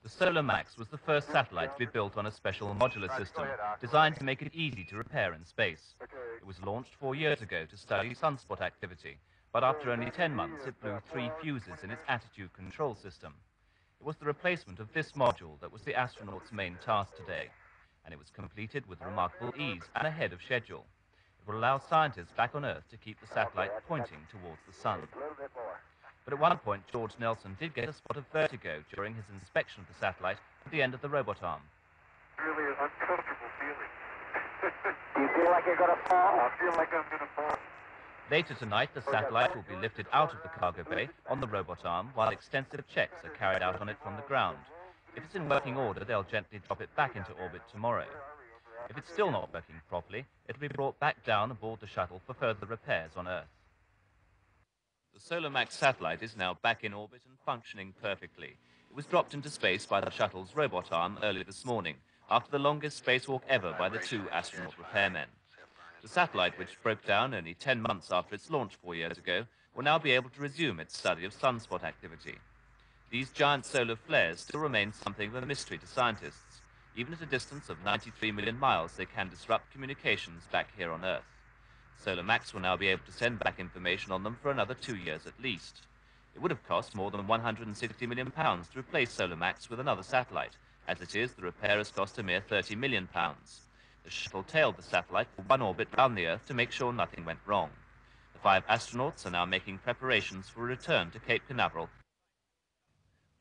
The Solar Max was the first satellite to be built on a special modular system designed to make it easy to repair in space. It was launched 4 years ago to study sunspot activity, but after only 10 months it blew 3 fuses in its attitude control system. It was the replacement of this module that was the astronauts' main task today, and it was completed with remarkable ease and ahead of schedule. It will allow scientists back on Earth to keep the satellite pointing towards the sun. But at one point, George Nelson did get a spot of vertigo during his inspection of the satellite at the end of the robot arm. Really an uncomfortable feeling. Do you feel like you're going to fall? I feel like I'm going to fall. Later tonight, the satellite will be lifted out of the cargo bay on the robot arm while extensive checks are carried out on it from the ground. If it's in working order, they'll gently drop it back into orbit tomorrow. If it's still not working properly, it'll be brought back down aboard the shuttle for further repairs on Earth. The Solar Max satellite is now back in orbit and functioning perfectly. It was dropped into space by the shuttle's robot arm early this morning, after the longest spacewalk ever by the 2 astronaut repairmen. The satellite, which broke down only 10 months after its launch 4 years ago, will now be able to resume its study of sunspot activity. These giant solar flares still remain something of a mystery to scientists. Even at a distance of 93 million miles, they can disrupt communications back here on Earth. Solar Max will now be able to send back information on them for another 2 years at least. It would have cost more than £160 million to replace Solar Max with another satellite. As it is, the repair has cost a mere £30 million. The shuttle tailed the satellite for one orbit round the Earth to make sure nothing went wrong. The 5 astronauts are now making preparations for a return to Cape Canaveral.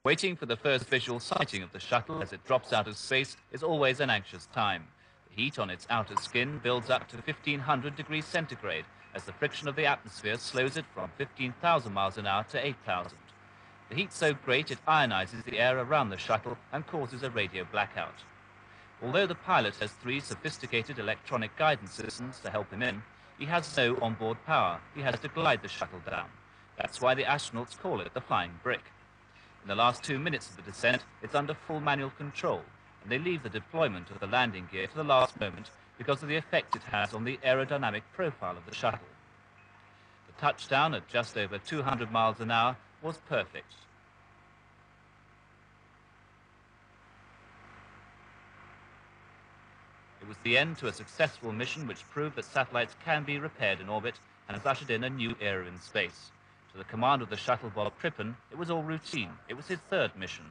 Waiting for the first visual sighting of the shuttle as it drops out of space is always an anxious time. The heat on its outer skin builds up to 1,500 degrees centigrade as the friction of the atmosphere slows it from 15,000 miles an hour to 8,000. The heat's so great it ionizes the air around the shuttle and causes a radio blackout. Although the pilot has 3 sophisticated electronic guidance systems to help him in, he has no onboard power. He has to glide the shuttle down. That's why the astronauts call it the flying brick. In the last 2 minutes of the descent, it's under full manual control, and they leave the deployment of the landing gear to the last moment because of the effect it has on the aerodynamic profile of the shuttle. The touchdown at just over 200 miles an hour was perfect. It was the end to a successful mission which proved that satellites can be repaired in orbit and has ushered in a new era in space. To the commander of the shuttle, Bob Crippen, it was all routine. It was his 3rd mission.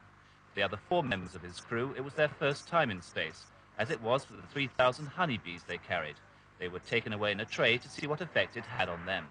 For the other 4 members of his crew, it was their first time in space, as it was for the 3,000 honeybees they carried. They were taken away in a tray to see what effect it had on them.